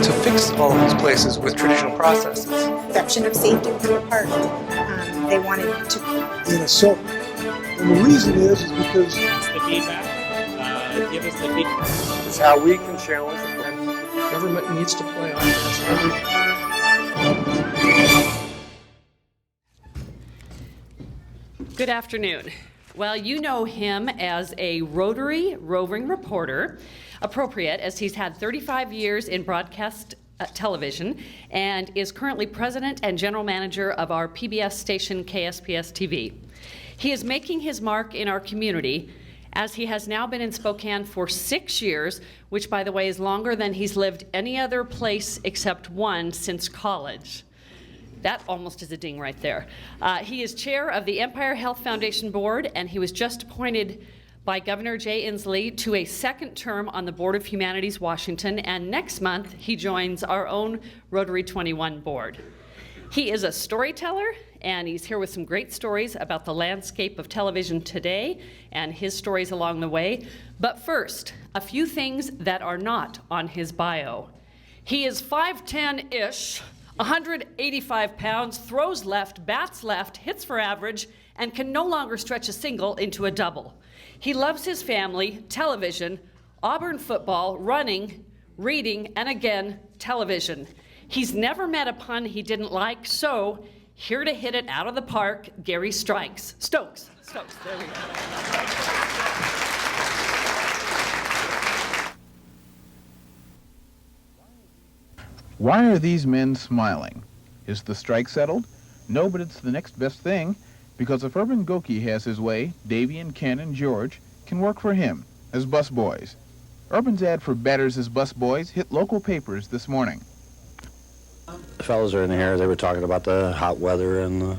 to fix all of these places with traditional processes. Perception of safety within the park. They wanted to. So, and the reason is because the feedback. Give us the feedback. It's how we can challenge it, and government needs to play on this. Good afternoon. Well, you know him as a Rotary roving reporter, appropriate as he's had 35 years in broadcast television and is currently president and general manager of our PBS station KSPS TV. He is making his mark in our community as he has now been in Spokane for 6 years, which, by the way, is longer than he's lived any other place except one since college. That almost is a ding right there. He is chair of the Empire Health Foundation Board, and he was just appointed by Governor Jay Inslee to a second term on the Board of Humanities Washington, and next month he joins our own Rotary 21 board. He is a storyteller, and he's here with some great stories about the landscape of television today and his stories along the way. But first, a few things that are not on his bio. He is 5'10"-ish, 185 pounds, throws left, bats left, hits for average, and can no longer stretch a single into a double. He loves his family, television, Auburn football, running, reading, and again, television. He's never met a pun he didn't like, so here to hit it out of the park, Gary Stokes, there we go. Why are these men smiling? Is the strike settled? No, but it's the next best thing, because if Urban Goki has his way, Davy and Ken and George can work for him as busboys. Urban's ad for batters as busboys hit local papers this morning. The fellows are in here, they were talking about the hot weather and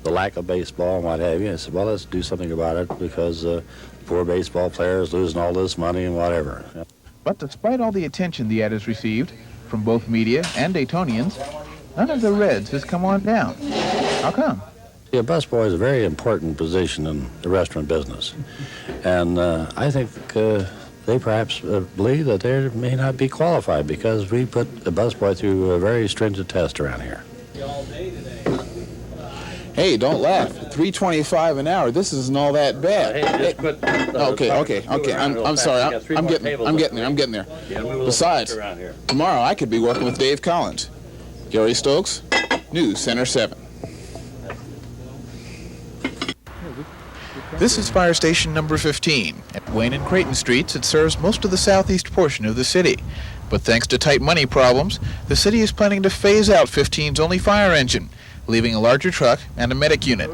the lack of baseball and what have you. I said, well, let's do something about it because poor baseball players losing all this money and whatever. But despite all the attention the ad has received from both media and Daytonians, none of the Reds has come on down. How come? Yeah, busboy is a very important position in the restaurant business. And I think they perhaps believe that they may not be qualified because we put a busboy through a very stringent test around here. Hey, don't laugh. $3.25 an hour. This isn't all that bad. Hey, just quit. Okay. I'm sorry. I'm getting there. Besides, tomorrow I could be working with Dave Collins. Gary Stokes, News Center 7. This is Fire Station number 15. At Wayne and Creighton Streets, it serves most of the southeast portion of the city. But thanks to tight money problems, the city is planning to phase out 15's only fire engine, leaving a larger truck and a medic unit.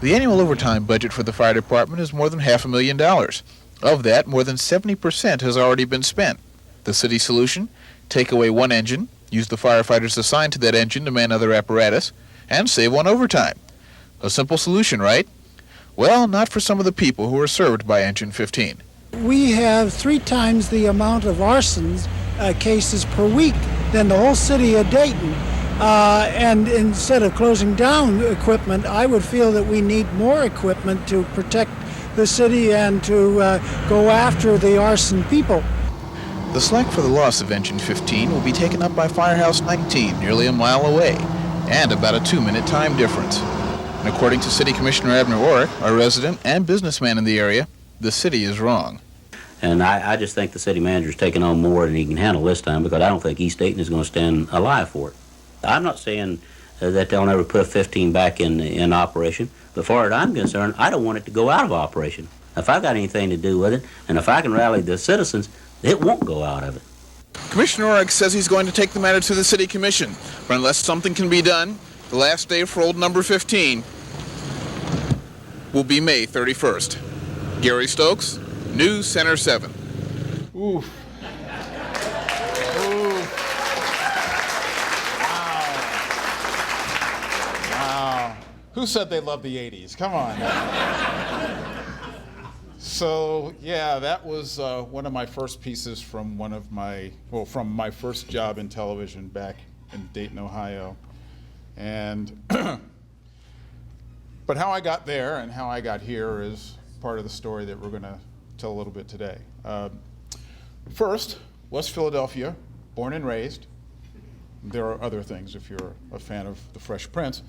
The annual overtime budget for the fire department is more than $500,000. Of that, more than 70% has already been spent. The city solution? Take away one engine, use the firefighters assigned to that engine to man other apparatus, and save on overtime. A simple solution, right? Well, not for some of the people who are served by Engine 15. we have 3 times the amount of arson cases per week than the whole city of Dayton. And instead of closing down equipment, I would feel that we need more equipment to protect the city and to go after the arson people. The slack for the loss of Engine 15 will be taken up by Firehouse 19, nearly a mile away, and about a 2-minute time difference. And according to City Commissioner Abner Orrick, a resident and businessman in the area, the city is wrong. And I just think the city manager's taking on more than he can handle this time, because I don't think East Dayton is going to stand alive for it. I'm not saying that they'll never put 15 back in operation, but as far as I'm concerned, I don't want it to go out of operation. If I've got anything to do with it, and if I can rally the citizens, it won't go out of it. Commissioner Orrick says he's going to take the matter to the City Commission, but unless something can be done, the last day for old number 15 will be May 31st. Gary Stokes, News Center 7. Oof. Wow. Who said they loved the 80s? Come on. So, yeah, that was one of my first pieces from from my first job in television back in Dayton, Ohio. And, but how I got there and how I got here is part of the story that we're going to tell a little bit today. First, West Philadelphia born and raised. There are other things if you're a fan of The Fresh Prince.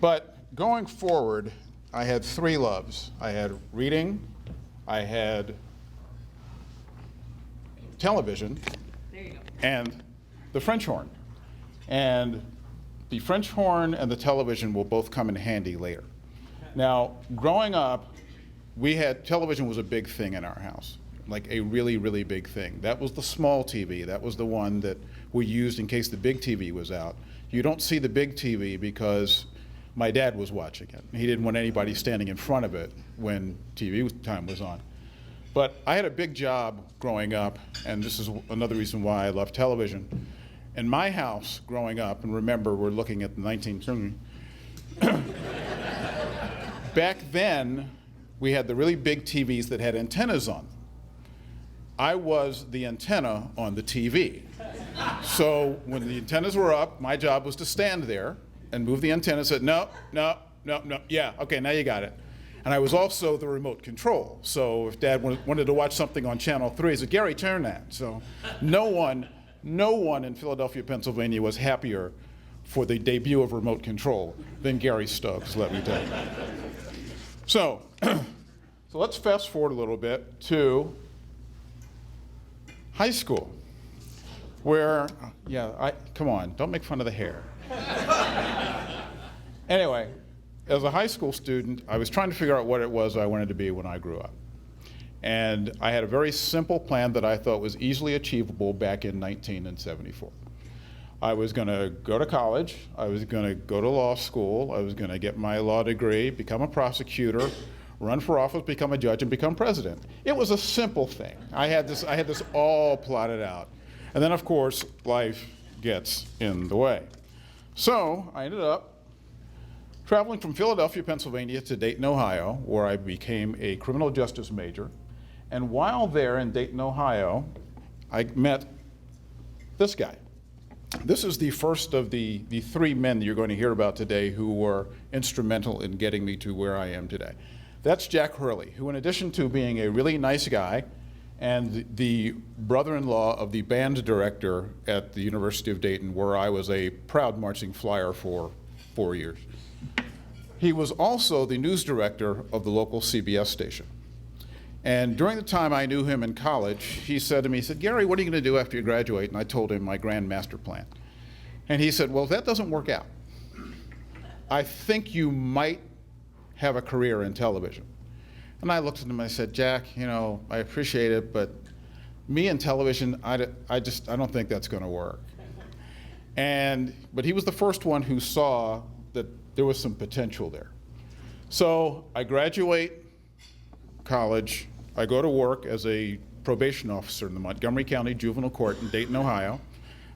But going forward, I had three loves. I had reading, I had television, and the French horn. And the French horn and the television will both come in handy later. Now, growing up, television was a big thing in our house, like a really, really big thing. That was the small TV. That was the one that we used in case the big TV was out. You don't see the big TV because my dad was watching it. He didn't want anybody standing in front of it when TV time was on. But I had a big job growing up, and this is another reason why I love television. In my house growing up, and remember we're looking at the 1920s, back then we had the really big TVs that had antennas on them. I was the antenna on the TV. So when the antennas were up, my job was to stand there and move the antenna and say, no, no, no, no, yeah, okay, now you got it. And I was also the remote control. So if Dad wanted to watch something on Channel 3, he said, Gary, turn that. So no one in Philadelphia, Pennsylvania was happier for the debut of remote control than Gary Stokes, let me tell you. So let's fast forward a little bit to high school, where, come on, don't make fun of the hair. Anyway, as a high school student, I was trying to figure out what it was I wanted to be when I grew up. And I had a very simple plan that I thought was easily achievable back in 1974. I was going to go to college, I was going to go to law school, I was going to get my law degree, become a prosecutor, run for office, become a judge, and become president. It was a simple thing. I had this all plotted out. And then, of course, life gets in the way. So I ended up traveling from Philadelphia, Pennsylvania to Dayton, Ohio, where I became a criminal justice major. And while there in Dayton, Ohio, I met this guy. This is the first of the three men that you're going to hear about today who were instrumental in getting me to where I am today. That's Jack Hurley, who, in addition to being a really nice guy and the brother-in-law of the band director at the University of Dayton, where I was a proud marching flyer for 4 years. He was also the news director of the local CBS station. And during the time I knew him in college, he said to me, Gary, what are you going to do after you graduate? And I told him my grand master plan. And he said, well, if that doesn't work out, I think you might have a career in television. And I looked at him and I said, Jack, I appreciate it, but me in television, I don't think that's going to work. But he was the first one who saw that there was some potential there. So I graduate college, I go to work as a probation officer in the Montgomery County Juvenile Court in Dayton, Ohio.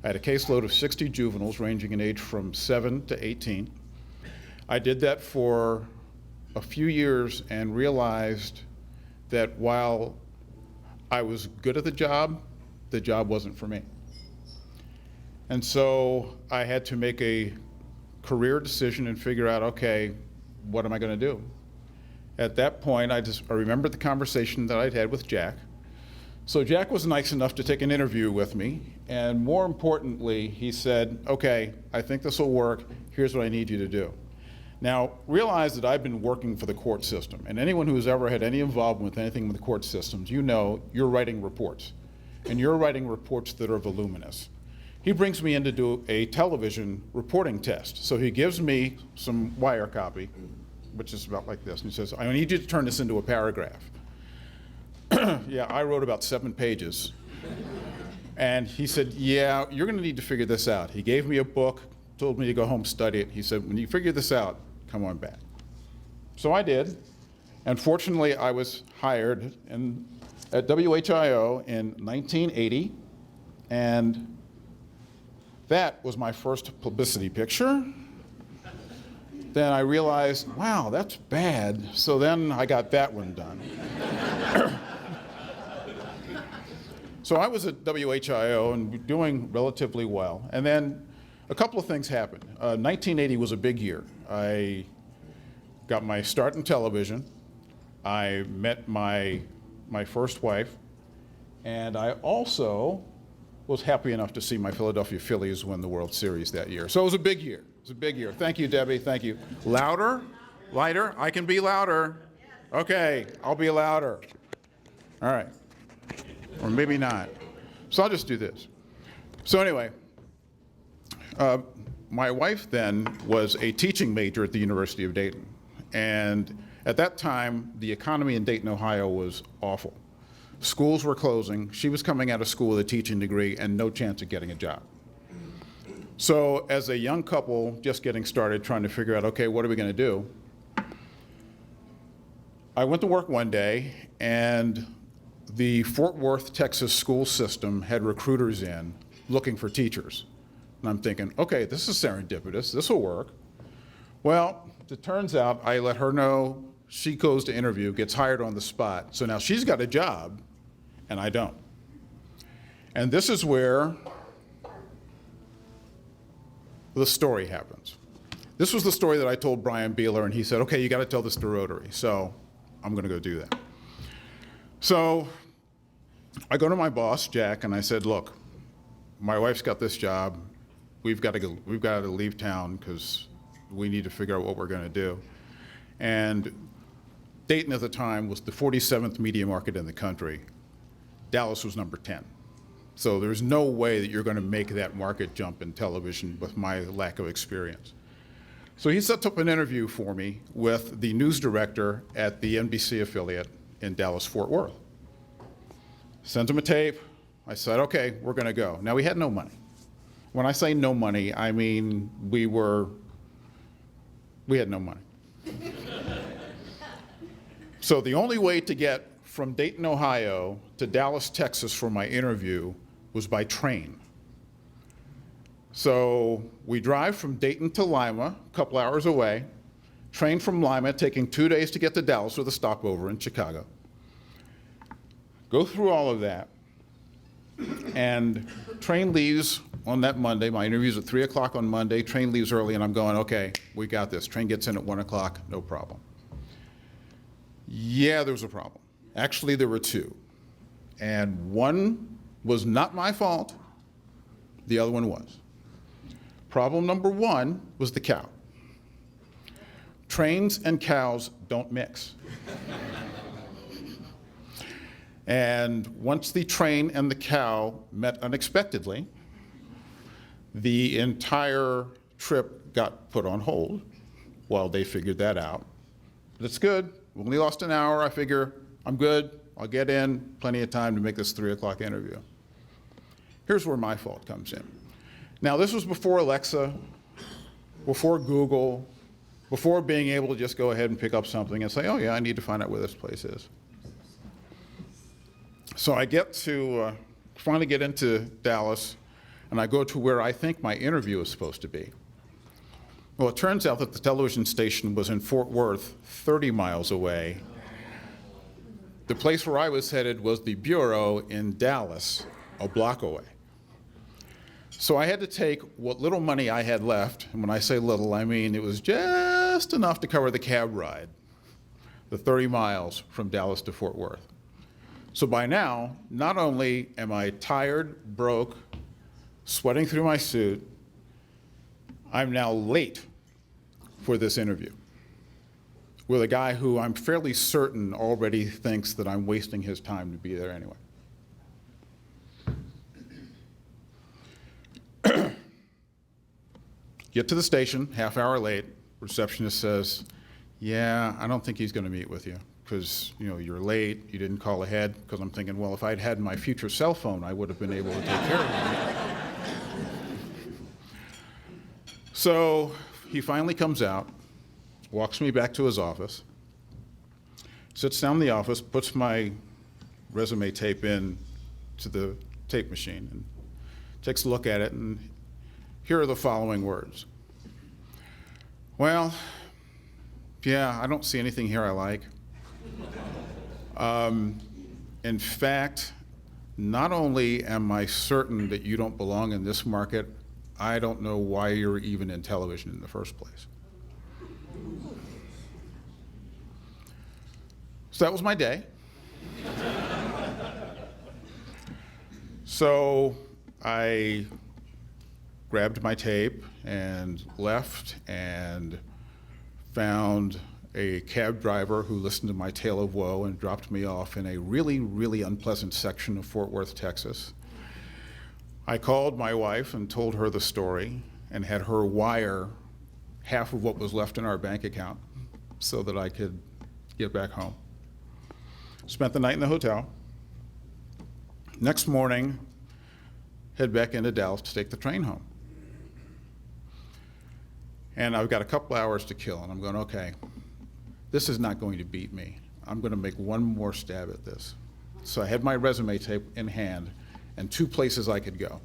I had a caseload of 60 juveniles ranging in age from 7 to 18. I did that for a few years and realized that while I was good at the job wasn't for me. And so I had to make a career decision and figure out, okay, what am I going to do? At that point, I remembered the conversation that I'd had with Jack. So Jack was nice enough to take an interview with me, and more importantly, he said, okay, I think this will work, here's what I need you to do. Now, realize that I've been working for the court system, and anyone who's ever had any involvement with anything with the court systems, you're writing reports, and you're writing reports that are voluminous. He brings me in to do a television reporting test. So he gives me some wire copy, which is about like this, and he says, I need you to turn this into a paragraph. Yeah, I wrote about 7 pages. And he said, yeah, you're going to need to figure this out. He gave me a book, told me to go home, study it. He said, when you figure this out, come on back. So I did. And fortunately, I was hired at WHIO in 1980. And that was my first publicity picture. Then I realized, wow, that's bad. So then I got that one done. So I was at WHIO and doing relatively well. And then a couple of things happened. 1980 was a big year. I got my start in television. I met my first wife. And I also was happy enough to see my Philadelphia Phillies win the World Series that year. So it was a big year. It was a big year. Thank you, Debbie. Thank you. Louder? Lighter? I can be louder. Okay, I'll be louder. All right. Or maybe not. So I'll just do this. So anyway, my wife then was a teaching major at the University of Dayton. And at that time, the economy in Dayton, Ohio was awful. Schools were closing. She was coming out of school with a teaching degree and no chance of getting a job. So as a young couple just getting started trying to figure out, okay, what are we going to do? I went to work one day and the Fort Worth, Texas school system had recruiters in looking for teachers. And I'm thinking, okay, this is serendipitous. This will work. Well, it turns out I let her know. She goes to interview, gets hired on the spot. So now she's got a job, and I don't. And this is where the story happens. This was the story that I told Brian Beeler, and he said, okay, you got to tell this to Rotary. So I'm going to go do that. So I go to my boss, Jack, and I said, look, my wife's got this job. We've got to leave town because we need to figure out what we're going to do. And Dayton at the time was the 47th media market in the country. Dallas was number 10. So there's no way that you're going to make that market jump in television with my lack of experience. So he sets up an interview for me with the news director at the NBC affiliate in Dallas-Fort Worth. Sent him a tape. I said, okay, we're going to go. Now, we had no money. When I say no money, I mean we had no money. So the only way to get from Dayton, Ohio to Dallas, Texas for my interview was by train. So we drive from Dayton to Lima, a couple hours away, train from Lima, taking 2 days to get to Dallas with a stopover in Chicago. Go through all of that, and train leaves on that Monday. My interview's at 3 o'clock on Monday. Train leaves early, and I'm going, okay, we got this. Train gets in at 1 o'clock, no problem. Yeah, there was a problem. Actually, there were two. And one was not my fault. The other one was. Problem number one was the cow. Trains and cows don't mix. And once the train and the cow met unexpectedly, the entire trip got put on hold while they figured that out. But it's good. We only lost an hour. I figure I'm good. I'll get in. Plenty of time to make this 3 o'clock interview. Here's where my fault comes in. Now, this was before Alexa, before Google, before being able to just go ahead and pick up something and say, oh, yeah, I need to find out where this place is. So I get to finally get into Dallas, and I go to where I think my interview is supposed to be. Well, it turns out that the television station was in Fort Worth, 30 miles away. The place where I was headed was the bureau in Dallas, a block away. So I had to take what little money I had left, and when I say little, I mean it was just enough to cover the cab ride, the 30 miles from Dallas to Fort Worth. So by now, not only am I tired, broke, sweating through my suit, I'm now late for this interview with a guy who I'm fairly certain already thinks that I'm wasting his time to be there anyway. Get to the station, half hour late. Receptionist says, yeah, I don't think he's going to meet with you because you're late, you didn't call ahead. Because I'm thinking, well, if I'd had my future cell phone, I would have been able to take care of it. So he finally comes out, walks me back to his office, sits down in the office, puts my resume tape in to the tape machine, and takes a look at it, and here are the following words. Well, yeah, I don't see anything here I like. In fact, not only am I certain that you don't belong in this market, I don't know why you're even in television in the first place. So that was my day. So I grabbed my tape and left and found a cab driver who listened to my tale of woe and dropped me off in a really, really unpleasant section of Fort Worth, Texas. I called my wife and told her the story and had her wire half of what was left in our bank account so that I could get back home. Spent the night in the hotel. Next morning, head back into Dallas to take the train home. And I've got a couple hours to kill, and I'm going, okay, this is not going to beat me. I'm going to make one more stab at this. So I had my resume tape in hand and 2 places I could go.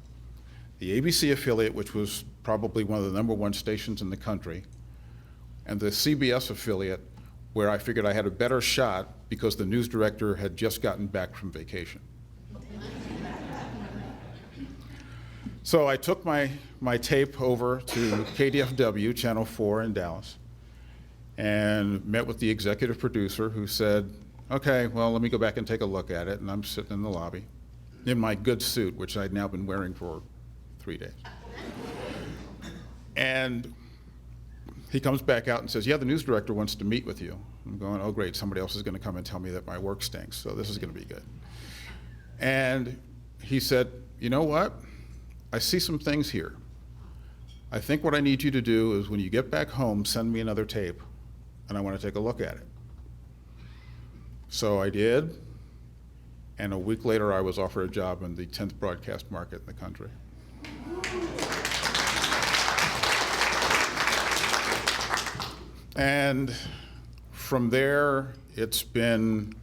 The ABC affiliate, which was probably one of the #1 stations in the country, and the CBS affiliate, where I figured I had a better shot because the news director had just gotten back from vacation. So I took my tape over to KDFW, Channel 4 in Dallas, and met with the executive producer who said, okay, well, let me go back and take a look at it. And I'm sitting in the lobby in my good suit, which I'd now been wearing for 3 days. And he comes back out and says, yeah, the news director wants to meet with you. I'm going, oh, great, somebody else is going to come and tell me that my work stinks, so this is going to be good. And he said, you know what? I see some things here. I think what I need you to do is when you get back home, send me another tape, and I want to take a look at it. So I did, and a week later I was offered a job in the 10th broadcast market in the country. And from there, it's been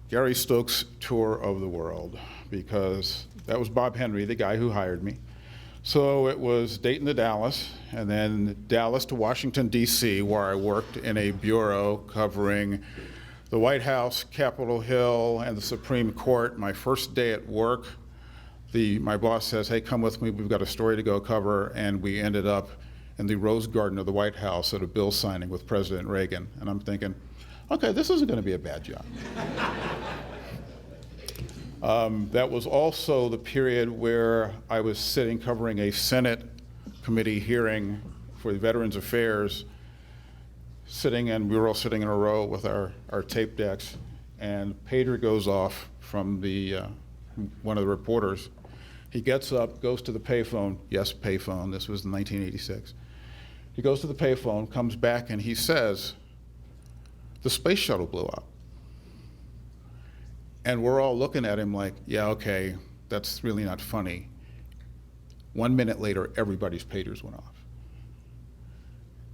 Gary Stokes' tour of the world, because that was Bob Henry, the guy who hired me. So it was Dayton to Dallas, and then Dallas to Washington, D.C., where I worked in a bureau covering the White House, Capitol Hill, and the Supreme Court. My first day at work, my boss says, hey, come with me, we've got a story to go cover, and we ended up in the Rose Garden of the White House at a bill signing with President Reagan. And I'm thinking, okay, this isn't going to be a bad job. That was also the period where I was sitting covering a Senate committee hearing for the Veterans Affairs, and we were all sitting in a row with our tape decks, and pager goes off from one of the reporters. He gets up, goes to the payphone, yes, payphone, this was in 1986. He goes to the payphone, comes back, and he says, the space shuttle blew up. And we're all looking at him like, yeah, okay, that's really not funny. 1 minute later, everybody's pagers went off.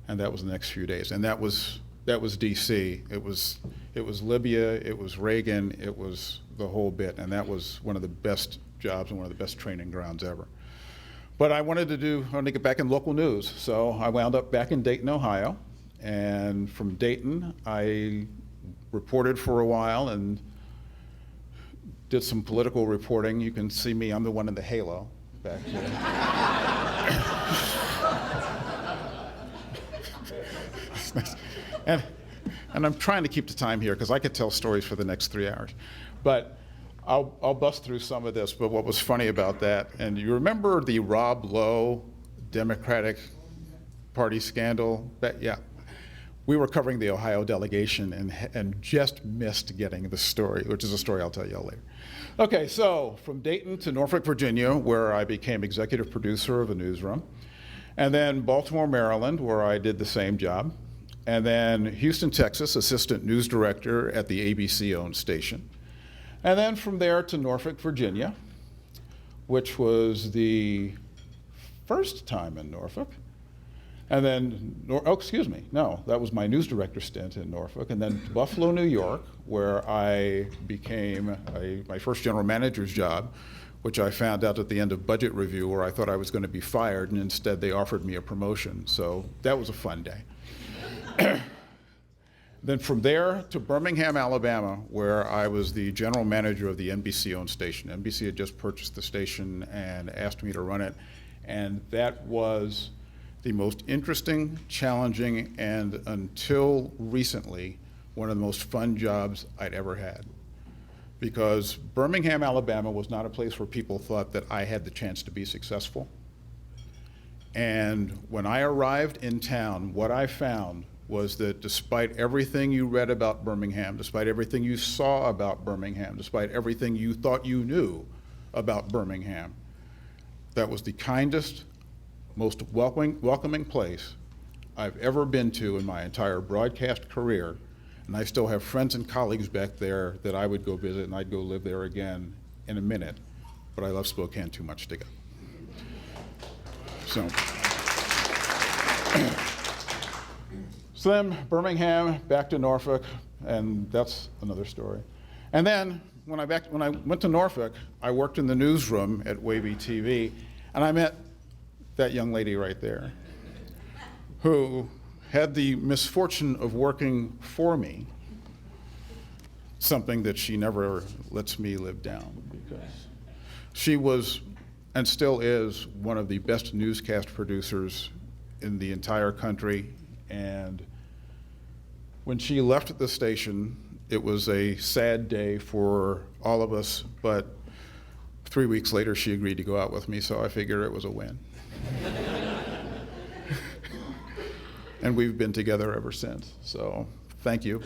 And that was the next few days. And that was DC. It was Libya, it was Reagan, it was the whole bit. And that was one of the best jobs and one of the best training grounds ever. But I wanted to get back in local news. So I wound up back in Dayton, Ohio. And from Dayton, I reported for a while and did some political reporting. You can see me, I'm the one in the halo back here. And I'm trying to keep the time here because I could tell stories for the next 3 hours. But I'll bust through some of this, but what was funny about that, and you remember the Rob Lowe Democratic Party scandal? Yeah. We were covering the Ohio delegation and just missed getting the story, which is a story I'll tell you all later. Okay, so from Dayton to Norfolk, Virginia, where I became executive producer of a newsroom, and then Baltimore, Maryland, where I did the same job, and then Houston, Texas, assistant news director at the ABC-owned station, and then from there to Norfolk, Virginia, which was the first time in Norfolk. And then, that was my news director stint in Norfolk. And then Buffalo, New York, where I became my first general manager's job, which I found out at the end of budget review, where I thought I was going to be fired, and instead they offered me a promotion. So that was a fun day. Then from there to Birmingham, Alabama, where I was the general manager of the NBC-owned station. NBC had just purchased the station and asked me to run it. And that was the most interesting, challenging, and until recently, one of the most fun jobs I'd ever had. because Birmingham, Alabama was not a place where people thought that I had the chance to be successful. And when I arrived in town, what I found was that despite everything you read about Birmingham, despite everything you saw about Birmingham, despite everything you thought you knew about Birmingham, that was the kindest, most welcoming place I've ever been to in my entire broadcast career. And I still have friends and colleagues back there that I would go visit, and I'd go live there again in a minute. But I love Spokane too much to go. So then Birmingham, back to Norfolk, and that's another story. And then when I went to Norfolk, I worked in the newsroom at Wavy TV, and I met that young lady right there, who had the misfortune of working for me, something that she never lets me live down, because she was and still is one of the best newscast producers in the entire country. And when she left the station, it was a sad day for all of us, but 3 weeks later she agreed to go out with me, so I figured it was a win. And we've been together ever since, so thank you.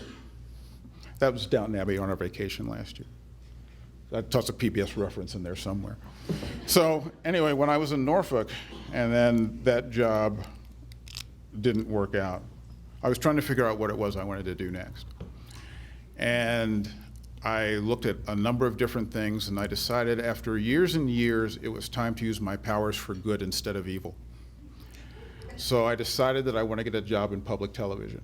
That was Downton Abbey on our vacation last year. I tossed a PBS reference in there somewhere. So anyway, when I was in Norfolk, and then that job didn't work out, I was trying to figure out what it was I wanted to do next. And I looked at a number of different things, and I decided after years and years, it was time to use my powers for good instead of evil. So I decided that I want to get a job in public television.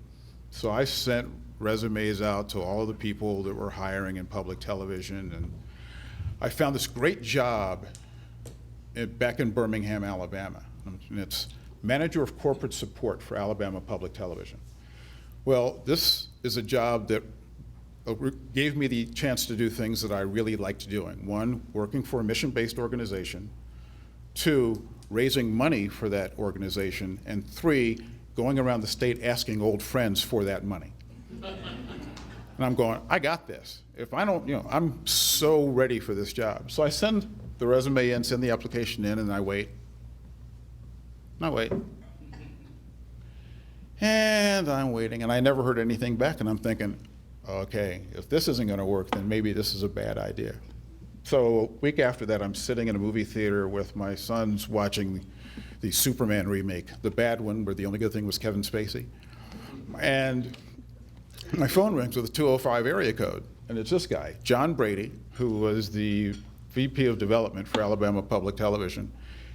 So I sent resumes out to all of the people that were hiring in public television, and I found this great job back in Birmingham, Alabama. And it's Manager of Corporate Support for Alabama Public Television. Well, this is a job that gave me the chance to do things that I really liked doing. One, working for a mission-based organization. Two, raising money for that organization. And three, going around the state asking old friends for that money. And I'm going, I got this. If I don't, I'm so ready for this job. So I send the resume in, send the application in, and I wait. And I wait. And I'm waiting, and I never heard anything back, and I'm thinking, okay, if this isn't gonna work, then maybe this is a bad idea. So a week after that, I'm sitting in a movie theater with my sons watching the Superman remake, the bad one, where the only good thing was Kevin Spacey. And my phone rings with a 205 area code, and it's this guy, John Brady, who was the VP of Development for Alabama Public Television,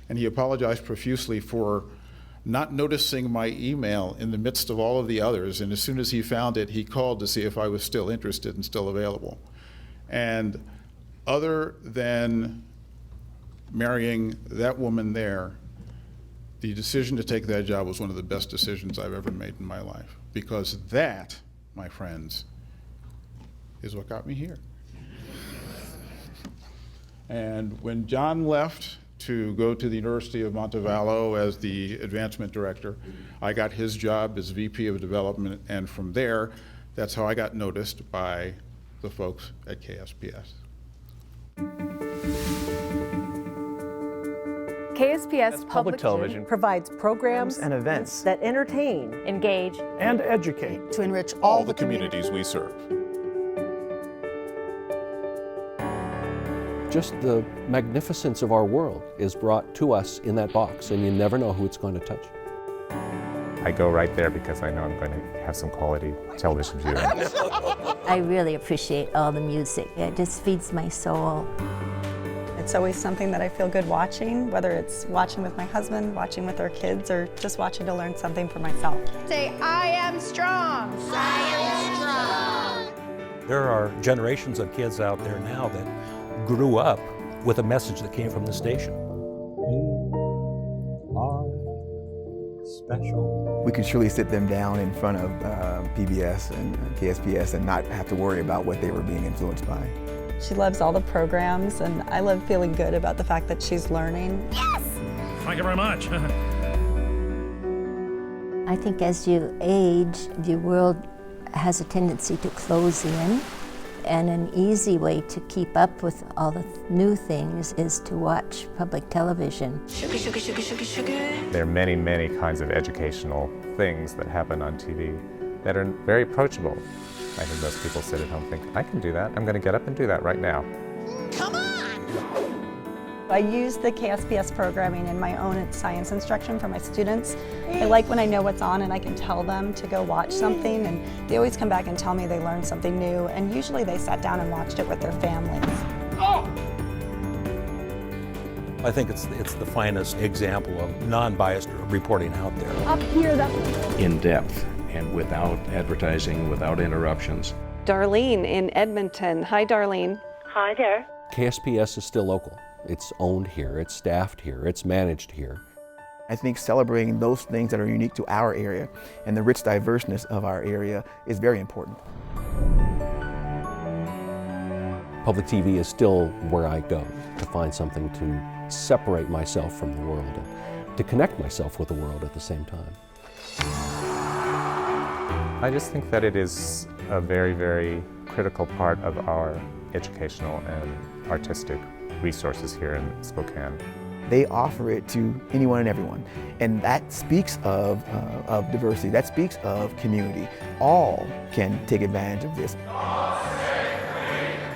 and he apologized profusely for not noticing my email in the midst of all of the others, and as soon as he found it, he called to see if I was still interested and still available. And other than marrying that woman there, the decision to take that job was one of the best decisions I've ever made in my life, because that, my friends, is what got me here. And when John left to go to the University of Montevallo as the advancement director, I got his job as VP of Development, and from there, that's how I got noticed by the folks at KSPS. KSPS Public Television provides programs and events that entertain, engage, and educate to enrich all the communities we serve. Just the magnificence of our world is brought to us in that box, and you never know who it's going to touch. I go right there because I know I'm going to have some quality television viewing. I really appreciate all the music. It just feeds my soul. It's always something that I feel good watching, whether it's watching with my husband, watching with our kids, or just watching to learn something for myself. Say, I am strong. I am strong. There are generations of kids out there now that grew up with a message that came from the station. You are special. We could surely sit them down in front of PBS and KSPS and not have to worry about what they were being influenced by. She loves all the programs, and I love feeling good about the fact that she's learning. Yes! Thank you very much. I think as you age, the world has a tendency to close in, And an easy way to keep up with all the new things is to watch public television. There are many, many kinds of educational things that happen on TV that are very approachable. I think most people sit at home and think, I can do that. I'm going to get up and do that right now. Come on! I use the KSPS programming in my own science instruction for my students. I like when I know what's on and I can tell them to go watch something, and they always come back and tell me they learned something new, and usually they sat down and watched it with their families. I think it's the finest example of non-biased reporting out there. Up here, that in depth and without advertising, without interruptions. Darlene in Edmonton. Hi, Darlene. Hi there. KSPS is still local. It's owned here, it's staffed here, it's managed here. I think celebrating those things that are unique to our area and the rich diverseness of our area is very important. Public TV is still where I go to find something to separate myself from the world and to connect myself with the world at the same time. I just think that it is a very, very critical part of our educational and artistic resources here in Spokane. They offer it to anyone and everyone, and that speaks of diversity, that speaks of community. All can take advantage of this.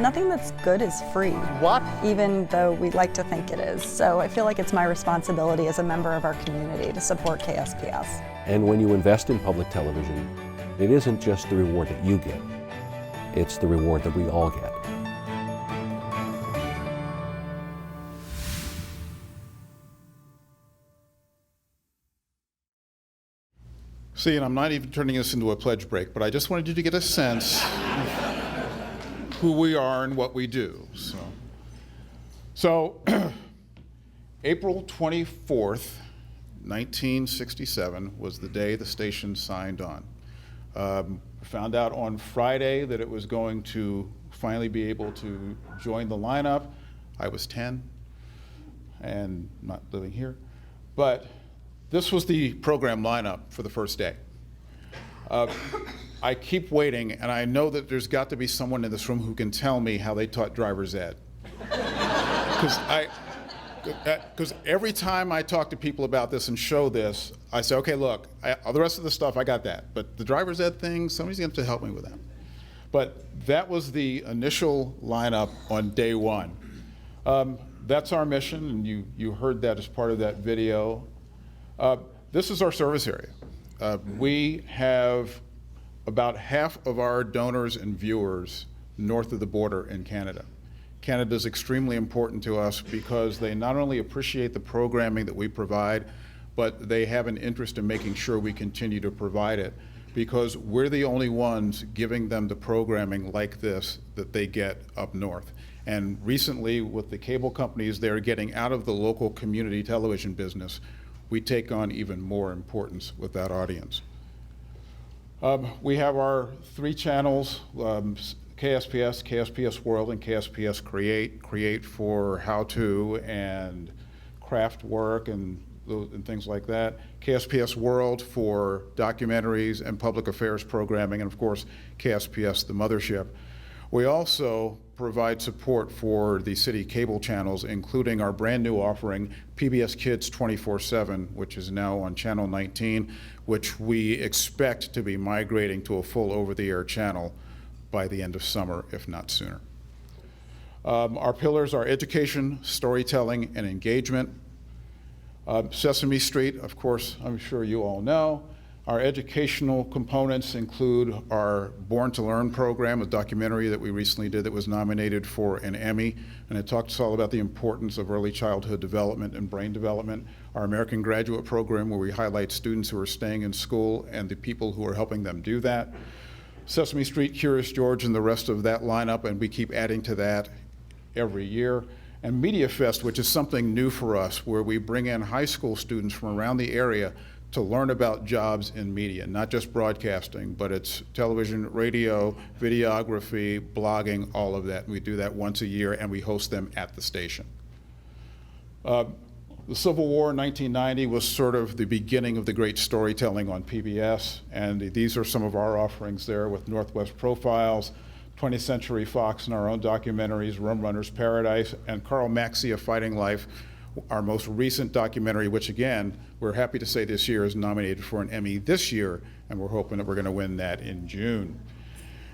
Nothing that's good is free. What? Even though we like to think it is. So I feel like it's my responsibility as a member of our community to support KSPS. And when you invest in public television, it isn't just the reward that you get, it's the reward that we all get. See, and I'm not even turning this into a pledge break, but I just wanted you to get a sense of who we are and what we do. So April 24th, 1967 was the day the station signed on. Found out on Friday that it was going to finally be able to join the lineup. I was 10 and not living here, but this was the program lineup for the first day. I keep waiting, and I know that there's got to be someone in this room who can tell me how they taught driver's ed. Because every time I talk to people about this and show this, I say, okay, look, all the rest of the stuff, I got that. But the driver's ed thing, somebody's going to have to help me with that. But that was the initial lineup on day one. That's our mission, and you heard that as part of that video. This is our service area. We have about half of our donors and viewers north of the border in Canada. Canada is extremely important to us because they not only appreciate the programming that we provide, but they have an interest in making sure we continue to provide it, because we're the only ones giving them the programming like this that they get up north. And recently, with the cable companies, they're getting out of the local community television business. We take on even more importance with that audience. We have our 3 channels, KSPS, KSPS World, and KSPS Create. Create for how-to and craft work and things like that. KSPS World for documentaries and public affairs programming, and of course, KSPS, the mothership. We also provide support for the city cable channels, including our brand new offering, PBS Kids 24/7, which is now on Channel 19, which we expect to be migrating to a full over-the-air channel by the end of summer, if not sooner. Our pillars are education, storytelling, and engagement. Sesame Street, of course, I'm sure you all know. Our educational components include our Born to Learn program, a documentary that we recently did that was nominated for an Emmy, and it talks all about the importance of early childhood development and brain development. Our American Graduate program, where we highlight students who are staying in school and the people who are helping them do that. Sesame Street, Curious George, and the rest of that lineup, and we keep adding to that every year. And Media Fest, which is something new for us, where we bring in high school students from around the area to learn about jobs in media, not just broadcasting, but it's television, radio, videography, blogging, all of that. We do that once a year, and we host them at the station. The Civil War in 1990 was sort of the beginning of the great storytelling on PBS, and these are some of our offerings there with Northwest Profiles, 20th Century Fox and our own documentaries, Rum Runner's Paradise, and Carl Maxia Fighting Life, our most recent documentary, which again, we're happy to say this year is nominated for an Emmy this year, and we're hoping that we're going to win that in June.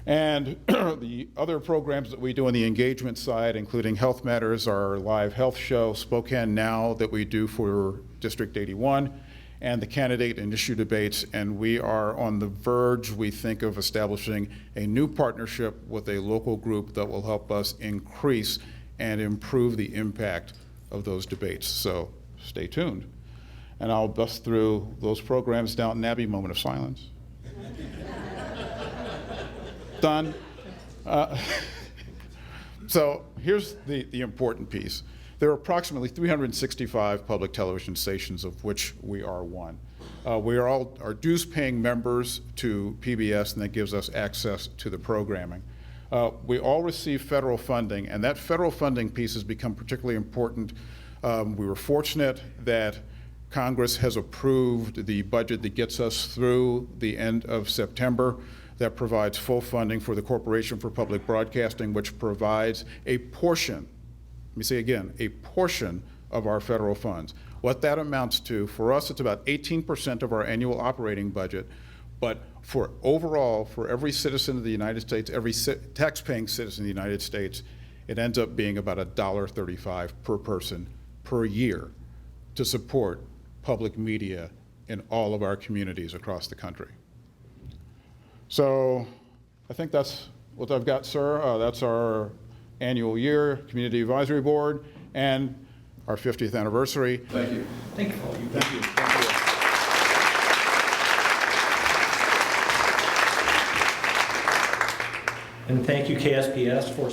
And the other programs that we do on the engagement side, including Health Matters, our live health show, Spokane Now, that we do for District 81, and the candidate and issue debates. And we are on the verge, we think, of establishing a new partnership with a local group that will help us increase and improve the impact of those debates. So stay tuned. And I'll bust through those programs. Downton Abbey, moment of silence. Done. So here's the important piece. There are approximately 365 public television stations, of which we are one. We are all dues-paying members to PBS, and that gives us access to the programming. We all receive federal funding, and that federal funding piece has become particularly important. We were fortunate that Congress has approved the budget that gets us through the end of September. That provides full funding for the Corporation for Public Broadcasting, which provides a portion, let me say again, a portion of our federal funds. What that amounts to, for us, it's about 18% of our annual operating budget, but for overall, for every citizen of the United States, every tax-paying citizen of the United States, it ends up being about $1.35 per person per year to support public media in all of our communities across the country. So I think that's what I've got, sir. That's our annual year Community Advisory Board and our 50th anniversary. Thank you. Thank you. Thank you. And thank you, KSPS, for